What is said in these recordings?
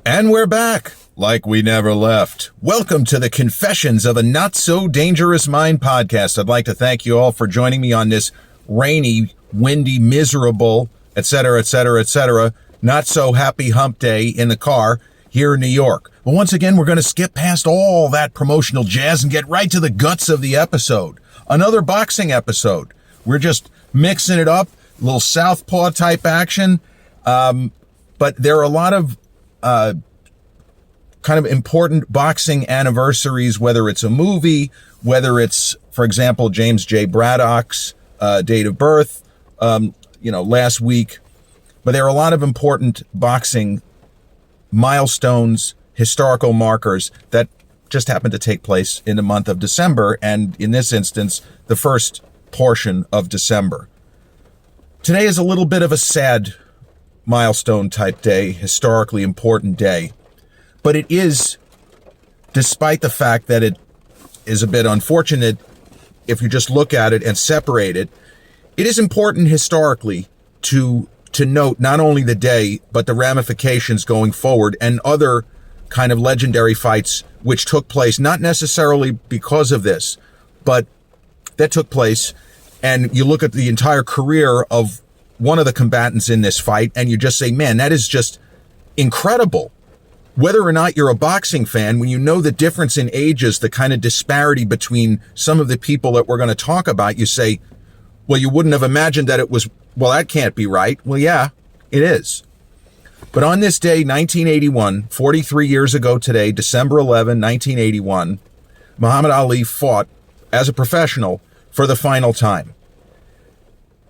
And we're back, like we never left. Welcome to the Confessions of a Not So Dangerous Mind podcast. I'd like to thank you all for joining me on this rainy, windy, miserable, etc., not so happy hump day in the car here in New York. But once again, we're going to skip past all that promotional jazz and get right to the guts of the episode. Another boxing episode. We're just mixing it up, a little southpaw type action. But there are a lot of kind of important boxing anniversaries, whether it's a movie, whether it's, for example, James J. Braddock's date of birth, last week. But there are a lot of important boxing milestones, historical markers that just happen to take place in the month of December, and in this instance, the first portion of December. Today is a little bit of a sad milestone type day, historically important day. But it is, despite the fact that it is a bit unfortunate, if you just look at it and separate it, it is important historically to note not only the day, but the ramifications going forward and other kind of legendary fights which took place, not necessarily because of this, but that took place. And you look at the entire career of one of the combatants in this fight, and you just say, man, that is just incredible. Whether or not you're a boxing fan, when you know the difference in ages, the kind of disparity between some of the people that we're going to talk about, you say, well, you wouldn't have imagined that it was, well, that can't be right. Well, yeah, it is. But on this day, 1981, 43 years ago today, December 11, 1981, Muhammad Ali fought as a professional for the final time.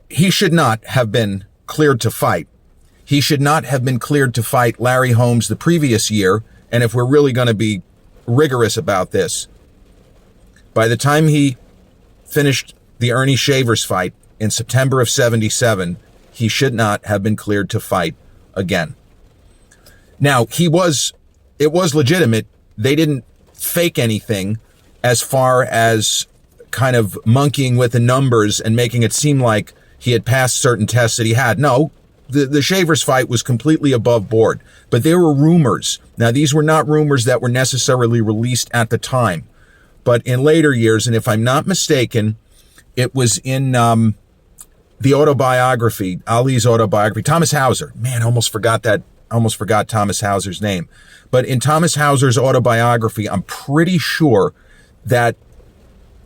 He should not have been cleared to fight. He should not have been cleared to fight Larry Holmes the previous year. And if we're really going to be rigorous about this, by the time he finished the Ernie Shavers fight in September of 77, he should not have been cleared to fight again. Now, it was legitimate. They didn't fake anything as far as kind of monkeying with the numbers and making it seem like he had passed certain tests that he had. No. The Shavers fight was completely above board, but there were rumors. Now, these were not rumors that were necessarily released at the time, but in later years, and if I'm not mistaken, it was in the autobiography, Ali's autobiography, Thomas Hauser. Man, I almost forgot Thomas Hauser's name. But in Thomas Hauser's autobiography, I'm pretty sure that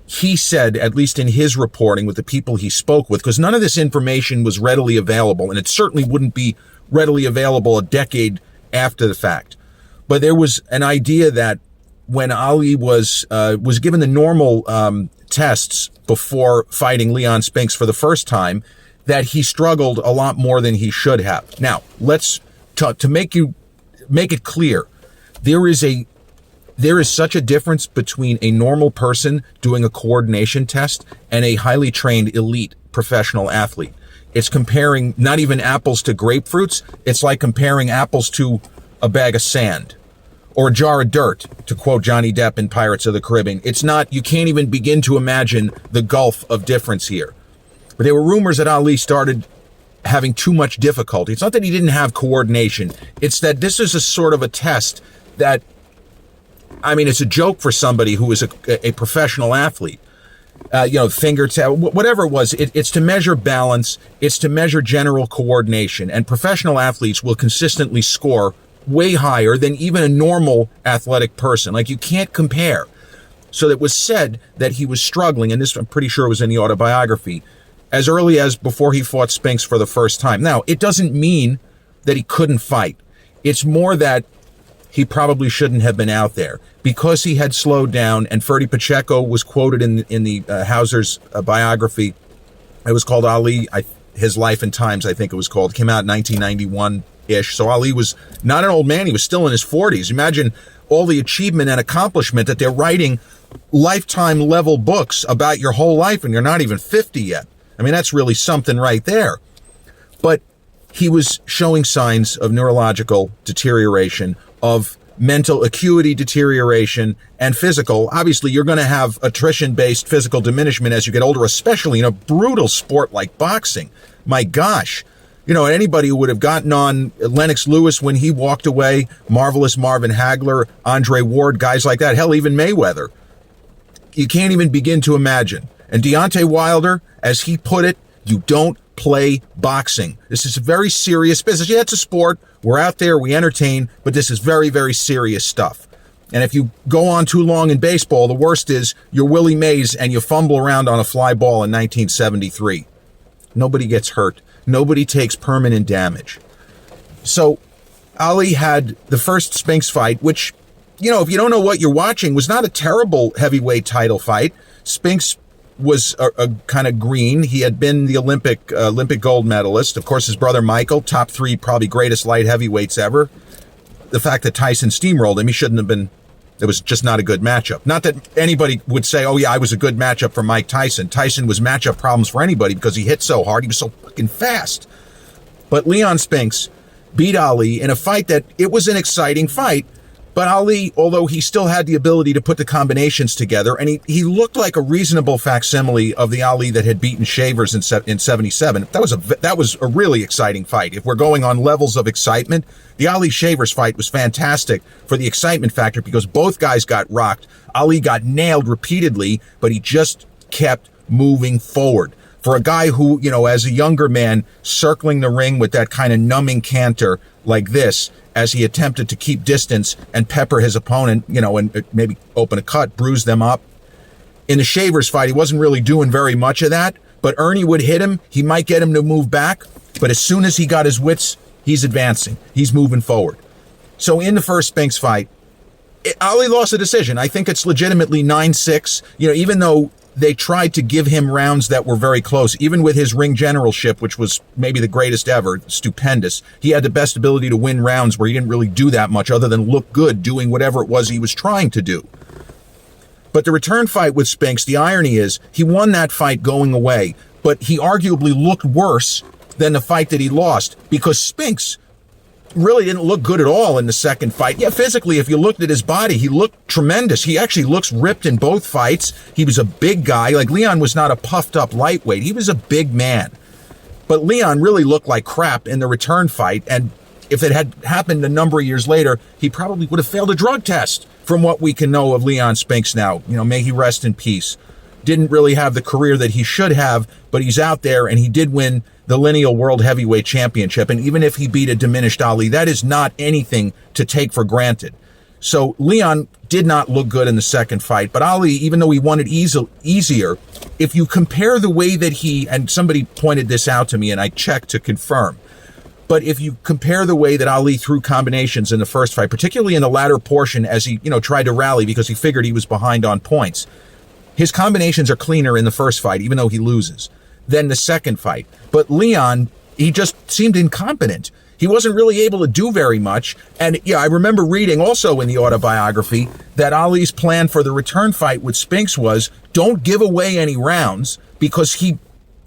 he said, at least in his reporting with the people he spoke with, because none of this information was readily available, and it certainly wouldn't be readily available a decade after the fact. But there was an idea that when Ali was given the normal tests before fighting Leon Spinks for the first time, that he struggled a lot more than he should have. Now, let's to make it clear, there is such a difference between a normal person doing a coordination test and a highly trained elite professional athlete. It's comparing not even apples to grapefruits. It's like comparing apples to a bag of sand or a jar of dirt, to quote Johnny Depp in Pirates of the Caribbean. It's not, you can't even begin to imagine the gulf of difference here. But there were rumors that Ali started having too much difficulty. It's not that he didn't have coordination. It's that this is a sort of a test that, I mean, it's a joke for somebody who is a professional athlete. Finger tap, whatever it was, it's to measure balance, it's to measure general coordination, and professional athletes will consistently score way higher than even a normal athletic person. Like, you can't compare. So it was said that he was struggling, and this I'm pretty sure was in the autobiography, as early as before he fought Spinks for the first time. Now, it doesn't mean that he couldn't fight. It's more that he probably shouldn't have been out there because he had slowed down. And Ferdy Pacheco was quoted in the Hauser's biography. It was called Ali, His Life and Times, I think it was called. It came out in 1991-ish. So Ali was not an old man. He was still in his 40s. Imagine all the achievement and accomplishment that they're writing lifetime level books about your whole life, and you're not even 50 yet. I mean, that's really something right there. But he was showing signs of neurological deterioration, of mental acuity deterioration, and physical. Obviously, you're going to have attrition-based physical diminishment as you get older, especially in a brutal sport like boxing. My gosh, Anybody who would have gotten on Lennox Lewis when he walked away, Marvelous Marvin Hagler, Andre Ward, guys like that, hell, even Mayweather. You can't even begin to imagine. And Deontay Wilder, as he put it, you don't play boxing. This is a very serious business. Yeah, it's a sport. We're out there, we entertain, but this is very, very serious stuff. And if you go on too long in baseball, the worst is you're Willie Mays and you fumble around on a fly ball in 1973. Nobody gets hurt. Nobody takes permanent damage. So Ali had the first Spinks fight, which, if you don't know what you're watching, was not a terrible heavyweight title fight. Spinks was a kind of green. He had been the Olympic gold medalist. Of course, his brother Michael, top 3, probably greatest light heavyweights ever. The fact that Tyson steamrolled him, he shouldn't have been. It was just not a good matchup. Not that anybody would say, oh yeah, I was a good matchup for Mike Tyson. Tyson was matchup problems for anybody because he hit so hard. He was so fucking fast. But Leon Spinks beat Ali in a fight that it was an exciting fight. But Ali, although he still had the ability to put the combinations together, and he looked like a reasonable facsimile of the Ali that had beaten Shavers in 77. That was a really exciting fight. If we're going on levels of excitement, the Ali Shavers fight was fantastic for the excitement factor because both guys got rocked. Ali got nailed repeatedly, but he just kept moving forward. For a guy who, as a younger man, circling the ring with that kind of numbing canter like this, as he attempted to keep distance and pepper his opponent, and maybe open a cut, bruise them up. In the Shavers fight, he wasn't really doing very much of that, but Ernie would hit him. He might get him to move back, but as soon as he got his wits, he's advancing. He's moving forward. So in the first Spinks fight, Ali lost a decision. I think it's legitimately 9-6, even though they tried to give him rounds that were very close. Even with his ring generalship, which was maybe the greatest ever, stupendous, he had the best ability to win rounds where he didn't really do that much other than look good doing whatever it was he was trying to do. But the return fight with Spinks, the irony is he won that fight going away, but he arguably looked worse than the fight that he lost because Spinks really didn't look good at all in the second fight. Yeah, physically, if you looked at his body, he looked tremendous. He actually looks ripped in both fights. He was a big guy. Like, Leon was not a puffed up lightweight. He was a big man. But Leon really looked like crap in the return fight. And if it had happened a number of years later, he probably would have failed a drug test from what we can know of Leon Spinks now. May he rest in peace. Didn't really have the career that he should have, but he's out there and he did win the lineal world heavyweight championship. And even if he beat a diminished Ali, that is not anything to take for granted. So Leon did not look good in the second fight, but Ali, even though he won it easier, if you compare the way that and somebody pointed this out to me and I checked to confirm, but if you compare the way that Ali threw combinations in the first fight, particularly in the latter portion as he, tried to rally because he figured he was behind on points, his combinations are cleaner in the first fight, even though he loses, than the second fight. But Leon, he just seemed incompetent. He wasn't really able to do very much. And yeah, I remember reading also in the autobiography that Ali's plan for the return fight with Spinks was don't give away any rounds because he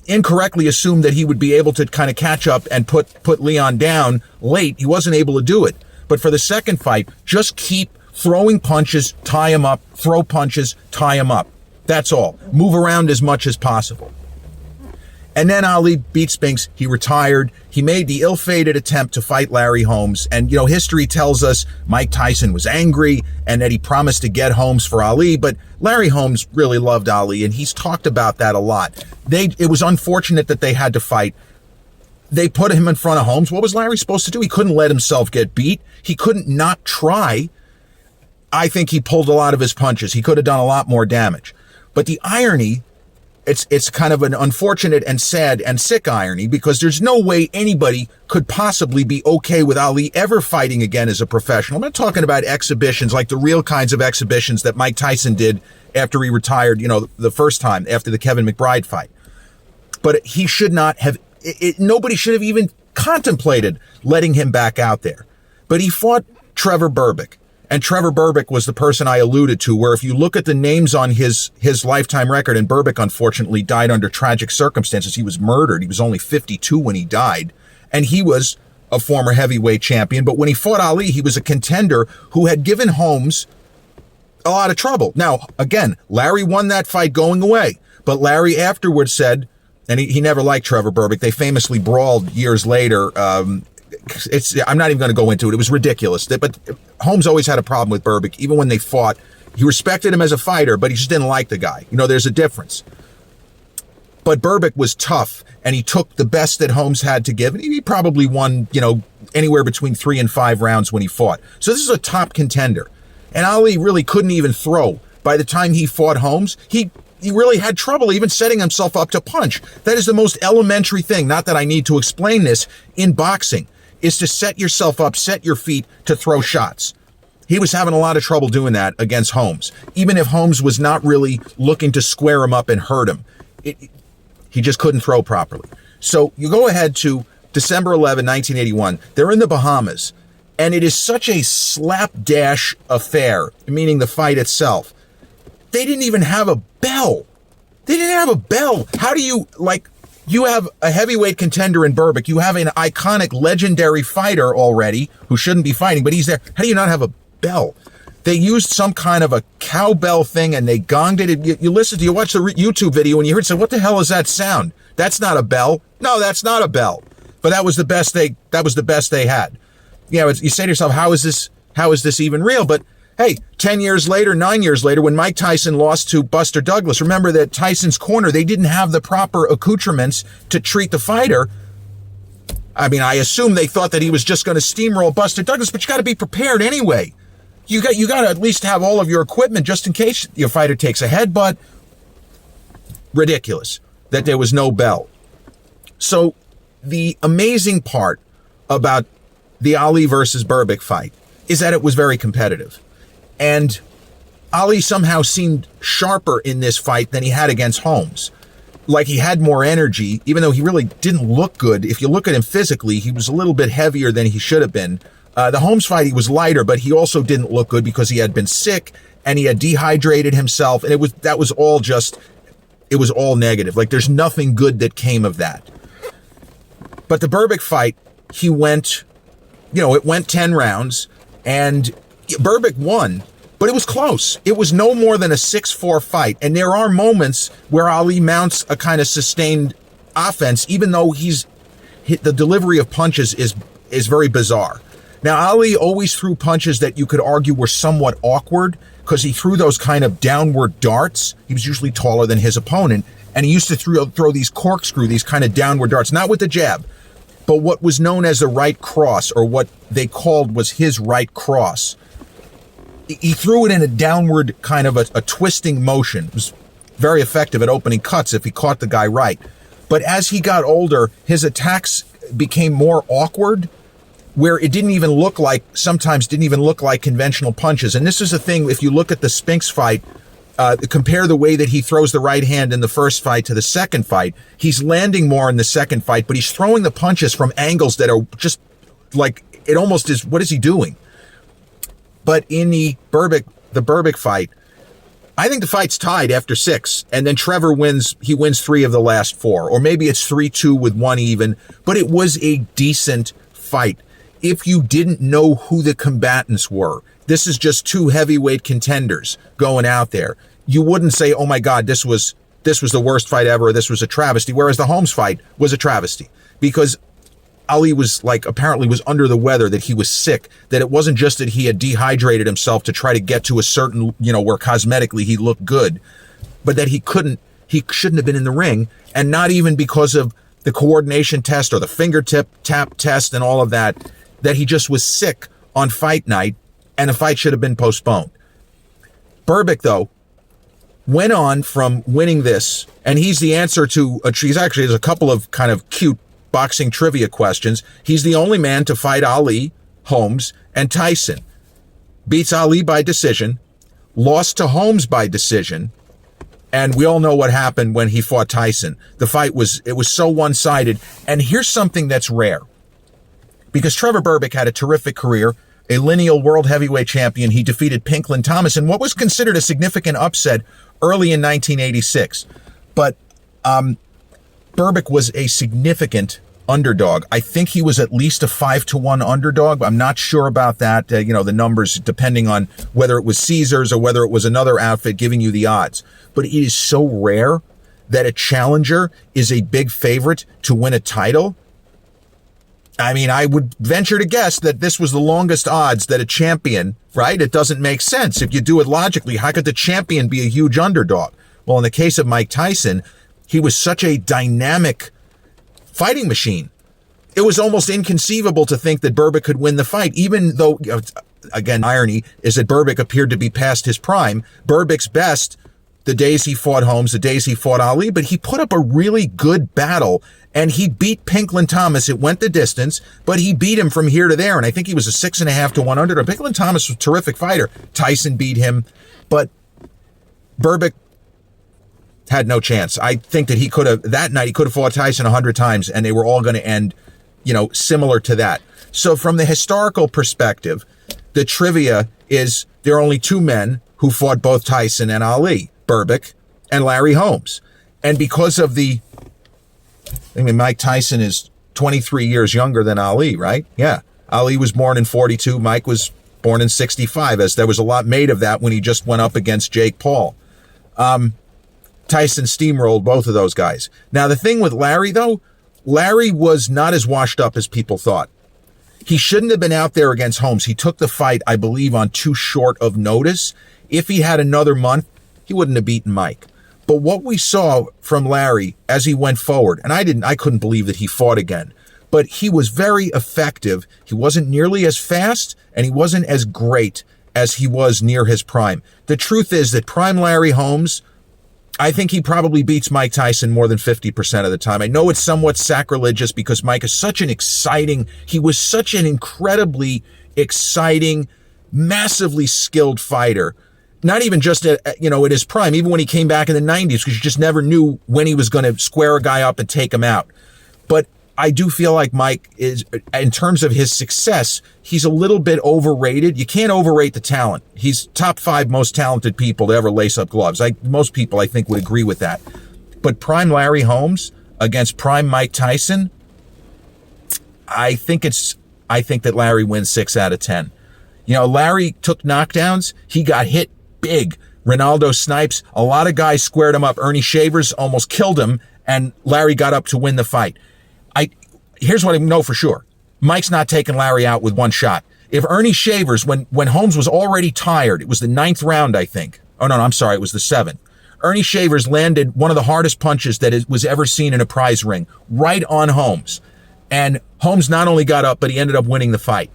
incorrectly assumed that he would be able to kind of catch up and put Leon down late. He wasn't able to do it. But for the second fight, just keep throwing punches, tie him up, throw punches, tie him up. That's all. Move around as much as possible. And then Ali beat Spinks. He retired. He made the ill-fated attempt to fight Larry Holmes. And, history tells us Mike Tyson was angry and that he promised to get Holmes for Ali. But Larry Holmes really loved Ali, and he's talked about that a lot. It was unfortunate that they had to fight. They put him in front of Holmes. What was Larry supposed to do? He couldn't let himself get beat. He couldn't not try. I think he pulled a lot of his punches. He could have done a lot more damage. But the irony, it's kind of an unfortunate and sad and sick irony because there's no way anybody could possibly be okay with Ali ever fighting again as a professional. I'm not talking about exhibitions like the real kinds of exhibitions that Mike Tyson did after he retired, the first time after the Kevin McBride fight. But he should not have, nobody should have even contemplated letting him back out there. But he fought Trevor Berbick. And Trevor Berbick was the person I alluded to, where if you look at the names on his lifetime record, and Berbick unfortunately died under tragic circumstances. He was murdered. He was only 52 when he died. And he was a former heavyweight champion. But when he fought Ali, he was a contender who had given Holmes a lot of trouble. Now, again, Larry won that fight going away. But Larry afterwards said, and he never liked Trevor Berbick. They famously brawled years later. I'm not even going to go into it. It was ridiculous. But Holmes always had a problem with Berbick, even when they fought. He respected him as a fighter, but he just didn't like the guy. There's a difference. But Berbick was tough, and he took the best that Holmes had to give, and he probably won, anywhere between 3 and 5 rounds when he fought. So this is a top contender. And Ali really couldn't even throw. By the time he fought Holmes, he really had trouble even setting himself up to punch. That is the most elementary thing, not that I need to explain this, in boxing, is to set yourself up, set your feet to throw shots. He was having a lot of trouble doing that against Holmes, even if Holmes was not really looking to square him up and hurt him. He just couldn't throw properly. So you go ahead to December 11, 1981. They're in the Bahamas, and it is such a slapdash affair, meaning the fight itself. They didn't even have a bell. They didn't have a bell. How do you, you have a heavyweight contender in Berbick. You have an iconic, legendary fighter already who shouldn't be fighting, but he's there. How do you not have a bell? They used some kind of a cowbell thing and they gonged it. You watch the YouTube video and you heard, say, what the hell is that sound? That's not a bell. No, that's not a bell. But that was the best they had. You say to yourself, how is this even real? But hey, 10 years later, 9 years later, when Mike Tyson lost to Buster Douglas, remember that Tyson's corner, they didn't have the proper accoutrements to treat the fighter. I assume they thought that he was just going to steamroll Buster Douglas, but you got to be prepared anyway. You got to at least have all of your equipment just in case your fighter takes a headbutt. Ridiculous that there was no bell. So the amazing part about the Ali versus Berbick fight is that it was very competitive. And Ali somehow seemed sharper in this fight than he had against Holmes. Like he had more energy, even though he really didn't look good. If you look at him physically, he was a little bit heavier than he should have been. The Holmes fight, he was lighter, but he also didn't look good because he had been sick and he had dehydrated himself. And it was all negative. Like there's nothing good that came of that. But the Berbick fight, it went 10 rounds and Berbick won, but it was close. It was no more than a 6-4 fight. And there are moments where Ali mounts a kind of sustained offense, even though the delivery of punches is very bizarre. Now, Ali always threw punches that you could argue were somewhat awkward because he threw those kind of downward darts. He was usually taller than his opponent, and he used to throw these corkscrew, these kind of downward darts, not with the jab, but what was known as the right cross, or what they called was his right cross. He threw it in a downward kind of a twisting motion. It was very effective at opening cuts if he caught the guy right. But as he got older, his attacks became more awkward, where it sometimes didn't even look like conventional punches. And this is the thing, if you look at the Spinks fight, compare the way that he throws the right hand in the first fight to the second fight. He's landing more in the second fight, but he's throwing the punches from angles that are just like, it almost is, what is he doing? But in the Berbick fight, I think the fight's tied after 6, and then Trevor wins. He wins 3 of the last 4, or maybe it's 3-2 with 1 even, but it was a decent fight. If you didn't know who the combatants were, this is just 2 heavyweight contenders going out there, you wouldn't say, oh my God, this was the worst fight ever, this was a travesty, whereas the Holmes fight was a travesty, because Ali was apparently was under the weather, that he was sick, that it wasn't just that he had dehydrated himself to try to get to a certain, where cosmetically he looked good, but that he shouldn't have been in the ring, and not even because of the coordination test or the fingertip tap test and all of that he just was sick on fight night, and the fight should have been postponed. Berbick, though, went on from winning this, and he's the answer to, there's a couple of kind of cute boxing trivia questions. He's the only man to fight Ali, Holmes, and Tyson. Beats Ali by decision, lost to Holmes by decision, and we all know what happened when he fought Tyson. The fight was so one-sided, and here's something that's rare. Because Trevor Berbick had a terrific career, a lineal world heavyweight champion. He defeated Pinklin Thomas in what was considered a significant upset early in 1986. But Berbick was a significant underdog. I think he was at least a 5-1 underdog. I'm not sure about that. The numbers, depending on whether it was Caesars or whether it was another outfit giving you the odds. But it is so rare that a challenger is a big favorite to win a title? I mean, I would venture to guess that this was the longest odds that a champion, right? It doesn't make sense. If you do it logically, how could the champion be a huge underdog? Well, in the case of Mike Tyson, he was such a dynamic fighting machine. It was almost inconceivable to think that Berbick could win the fight, even though, again, irony is that Berbick appeared to be past his prime. Berbick's best, the days he fought Holmes, the days he fought Ali, but he put up a really good battle, and he beat Pinklin Thomas. It went the distance, but he beat him from here to there, and I think he was a 6.5 to 1 underdog. Pinklin Thomas was a terrific fighter. Tyson beat him, but Berbick had no chance. I think that that night he could have fought Tyson 100 times, and they were all going to end, similar to that. So from the historical perspective, the trivia is there are only two men who fought both Tyson and Ali, Berbick and Larry Holmes. And because of Mike Tyson is 23 years younger than Ali, right? Yeah. Ali was born in 42. Mike was born in 65, as there was a lot made of that when he just went up against Jake Paul. Tyson steamrolled both of those guys. Now, the thing with Larry, though, Larry was not as washed up as people thought. He shouldn't have been out there against Holmes. He took the fight, I believe, on too short of notice. If he had another month, he wouldn't have beaten Mike. But what we saw from Larry as he went forward, and I couldn't believe that he fought again, but he was very effective. He wasn't nearly as fast, and he wasn't as great as he was near his prime. The truth is that prime Larry Holmes, I think he probably beats Mike Tyson more than 50% of the time. I know it's somewhat sacrilegious because Mike is he was such an incredibly exciting, massively skilled fighter. Not even just at his prime, even when he came back in the 90s, because you just never knew when he was going to square a guy up and take him out. But I do feel like Mike is, in terms of his success, he's a little bit overrated. You can't overrate the talent. He's top 5 most talented people to ever lace up gloves. Most people, I think, would agree with that. But prime Larry Holmes against prime Mike Tyson, I think that Larry wins 6 out of 10. Larry took knockdowns. He got hit big. Ronaldo Snipes, a lot of guys squared him up. Ernie Shavers almost killed him, and Larry got up to win the fight. Here's what I know for sure. Mike's not taking Larry out with one shot. If Ernie Shavers, when Holmes was already tired, it was the 9th round, I think. Oh, no, I'm sorry, it was the 7th. Ernie Shavers landed one of the hardest punches that was ever seen in a prize ring, right on Holmes. And Holmes not only got up, but he ended up winning the fight.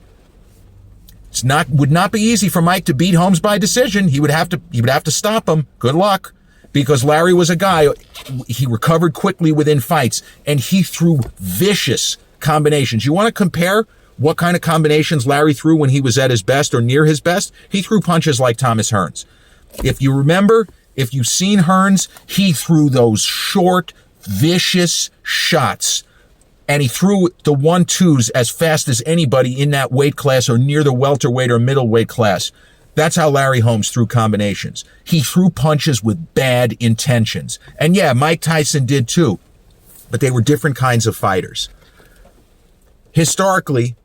Would not be easy for Mike to beat Holmes by decision. He would have to stop him. Good luck. Because Larry was a guy, he recovered quickly within fights, and he threw vicious combinations. You want to compare what kind of combinations Larry threw when he was at his best or near his best? He threw punches like Thomas Hearns. If you remember, if you've seen Hearns, he threw those short, vicious shots. And he threw the 1-2s as fast as anybody in that weight class or near the welterweight or middleweight class. That's how Larry Holmes threw combinations. He threw punches with bad intentions. And yeah, Mike Tyson did too, but they were different kinds of fighters. Historically,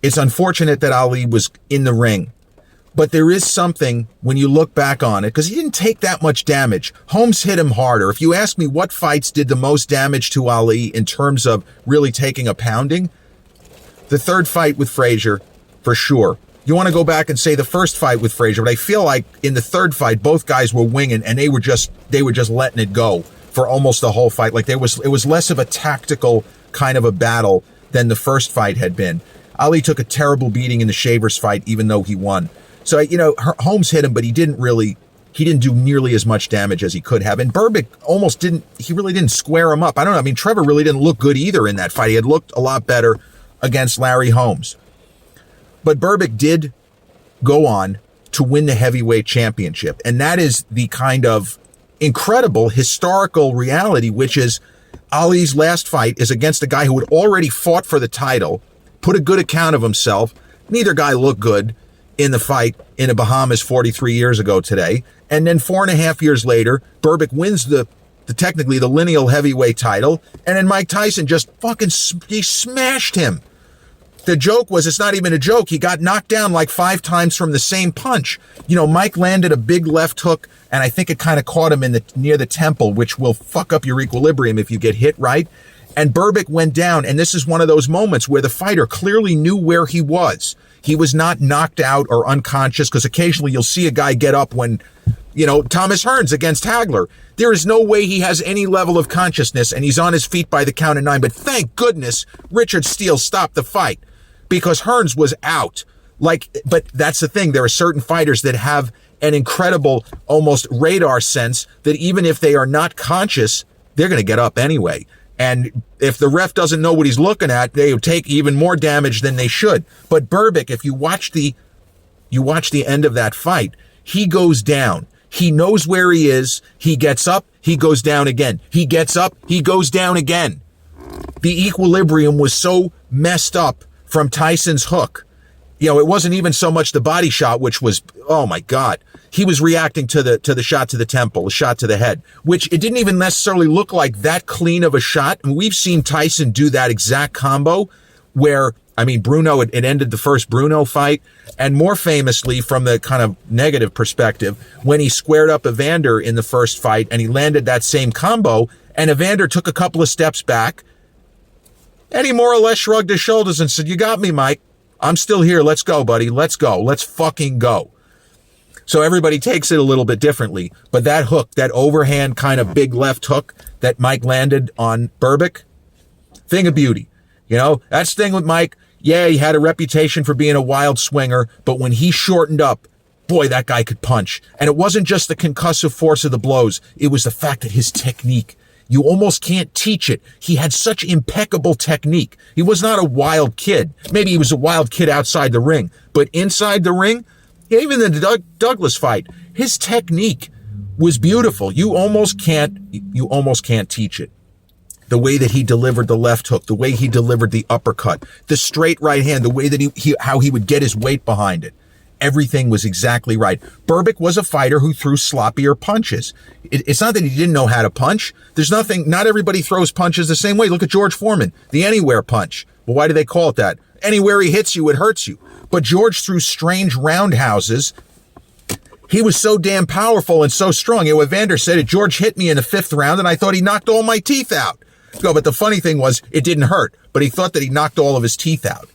it's unfortunate that Ali was in the ring, but there is something when you look back on it, because he didn't take that much damage. Holmes hit him harder. If you ask me what fights did the most damage to Ali in terms of really taking a pounding, the 3rd fight with Frazier, for sure. You want to go back and say the 1st fight with Frazier, but I feel like in the 3rd fight, both guys were winging and they were just letting it go for almost the whole fight. Like it was less of a tactical kind of a battle than the 1st fight had been. Ali took a terrible beating in the Shavers fight, even though he won. So, Holmes hit him, but he didn't do nearly as much damage as he could have. And Berbick really didn't square him up. I don't know. I mean, Trevor really didn't look good either in that fight. He had looked a lot better against Larry Holmes. But Berbick did go on to win the heavyweight championship. And that is the kind of incredible historical reality, which is Ali's last fight is against a guy who had already fought for the title, put a good account of himself. Neither guy looked good in the fight in the Bahamas 43 years ago today. And then 4.5 years later, Berbick wins technically the lineal heavyweight title. And then Mike Tyson just he smashed him. The joke was, it's not even a joke. He got knocked down like 5 times from the same punch. You know, Mike landed a big left hook, and I think it kind of caught him near the temple, which will fuck up your equilibrium if you get hit right. And Berbick went down, and this is one of those moments where the fighter clearly knew where he was. He was not knocked out or unconscious, because occasionally you'll see a guy get up when, you know, Thomas Hearns against Hagler. There is no way he has any level of consciousness, and he's on his feet by the count of 9. But thank goodness Richard Steele stopped the fight, because Hearns was out. But that's the thing. There are certain fighters that have an incredible, almost radar sense that even if they are not conscious, they're going to get up anyway. And if the ref doesn't know what he's looking at, they take even more damage than they should. But Berbick, if you watch the end of that fight, he goes down. He knows where he is. He gets up. He goes down again. He gets up. He goes down again. The equilibrium was so messed up from Tyson's hook. You know, it wasn't even so much the body shot, which was, oh my God. He was reacting to the shot to the temple, the shot to the head, which it didn't even necessarily look like that clean of a shot. And we've seen Tyson do that exact combo where, I mean, Bruno, it ended the first Bruno fight. And more famously, from the kind of negative perspective, when he squared up Evander in the first fight and he landed that same combo, and Evander took a couple of steps back, and he more or less shrugged his shoulders and said, "You got me, Mike. I'm still here. Let's go, buddy. Let's go. Let's fucking go." So everybody takes it a little bit differently. But that hook, that overhand kind of big left hook that Mike landed on Berbick, thing of beauty. You know, that's the thing with Mike. Yeah, he had a reputation for being a wild swinger, but when he shortened up, boy, that guy could punch. And it wasn't just the concussive force of the blows. It was the fact that his technique, you almost can't teach it. He had such impeccable technique. He was not a wild kid. Maybe he was a wild kid outside the ring, but inside the ring, even in the Douglas fight, his technique was beautiful. You almost can't teach it. The way that he delivered the left hook, the way he delivered the uppercut, the straight right hand, the way that how he would get his weight behind it. Everything was exactly right. Berbick was a fighter who threw sloppier punches. It's not that he didn't know how to punch. Not everybody throws punches the same way. Look at George Foreman, the anywhere punch. Well, why do they call it that? Anywhere he hits you, it hurts you. But George threw strange roundhouses. He was so damn powerful and so strong. You know, Evander said it, George hit me in the 5th round and I thought he knocked all my teeth out. No, but the funny thing was it didn't hurt, but he thought that he knocked all of his teeth out.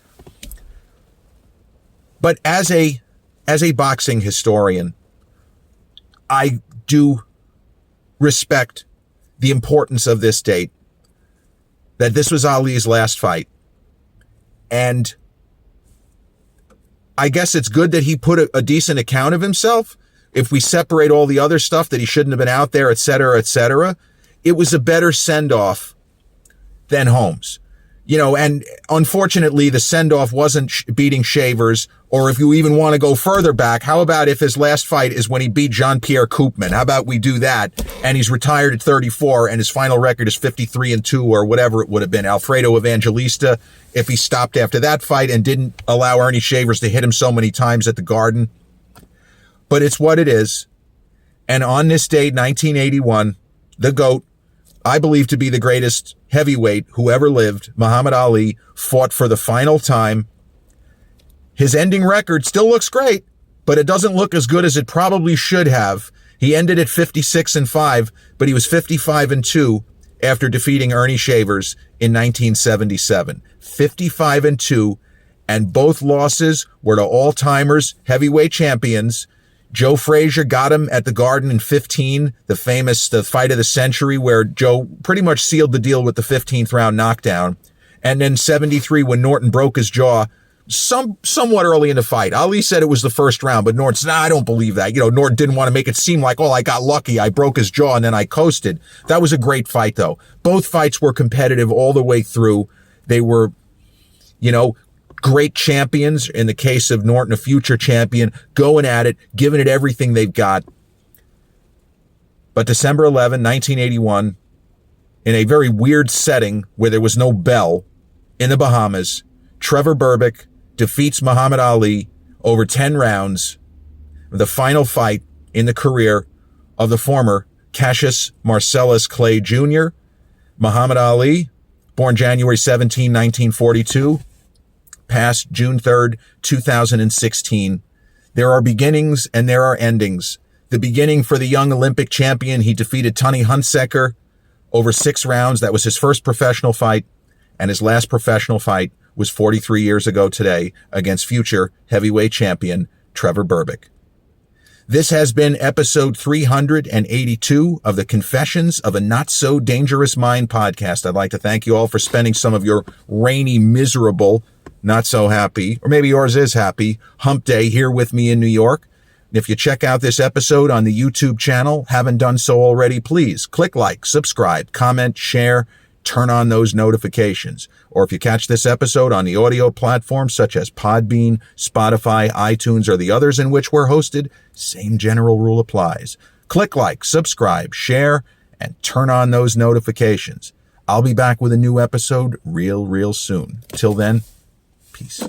But as a boxing historian, I do respect the importance of this date, that this was Ali's last fight. And I guess it's good that he put a decent account of himself. If we separate all the other stuff that he shouldn't have been out there, et cetera, it was a better send-off than Holmes. You know, and unfortunately, the send-off wasn't beating Shavers, or if you even want to go further back, how about if his last fight is when he beat Jean-Pierre Koopman? How about we do that? And he's retired at 34, and his final record is 53-2, or whatever it would have been. Alfredo Evangelista, if he stopped after that fight and didn't allow Ernie Shavers to hit him so many times at the Garden. But it's what it is. And on this date, 1981, the GOAT, I believe to be the greatest heavyweight who ever lived, Muhammad Ali, fought for the final time. His ending record still looks great, but it doesn't look as good as it probably should have. He ended at 56-5, but he was 55-2 after defeating Ernie Shavers in 1977. 55-2, and both losses were to all-timers, heavyweight champions. Joe Frazier got him at the Garden in 15, the fight of the century, where Joe pretty much sealed the deal with the 15th round knockdown. And then 73, when Norton broke his jaw, somewhat early in the fight. Ali said it was the first round, but Norton said, I don't believe that. You know, Norton didn't want to make it seem like, oh, I got lucky. I broke his jaw and then I coasted. That was a great fight, though. Both fights were competitive all the way through. They were, you know, great champions. In the case of Norton, a future champion, going at it, giving it everything they've got. But December 11, 1981, in a very weird setting where there was no bell in the Bahamas, Trevor Berbick defeats Muhammad Ali over 10 rounds, the final fight in the career of the former Cassius Marcellus Clay Jr. Muhammad Ali, born January 17, 1942, past June 3rd, 2016. There are beginnings and there are endings. The beginning for the young Olympic champion, he defeated Tony Hunsaker over 6 rounds. That was his first professional fight, and his last professional fight was 43 years ago today against future heavyweight champion Trevor Berbick. This has been episode 382 of the Confessions of a Not So Dangerous Mind podcast. I'd like to thank you all for spending some of your rainy, miserable, not so happy, or maybe yours is happy, hump day here with me in New York. If you check out this episode on the YouTube channel, haven't done so already, please click like, subscribe, comment, share, turn on those notifications. Or if you catch this episode on the audio platforms such as Podbean, Spotify, iTunes, or the others in which we're hosted, same general rule applies. Click like, subscribe, share, and turn on those notifications. I'll be back with a new episode real soon. Till then, peace.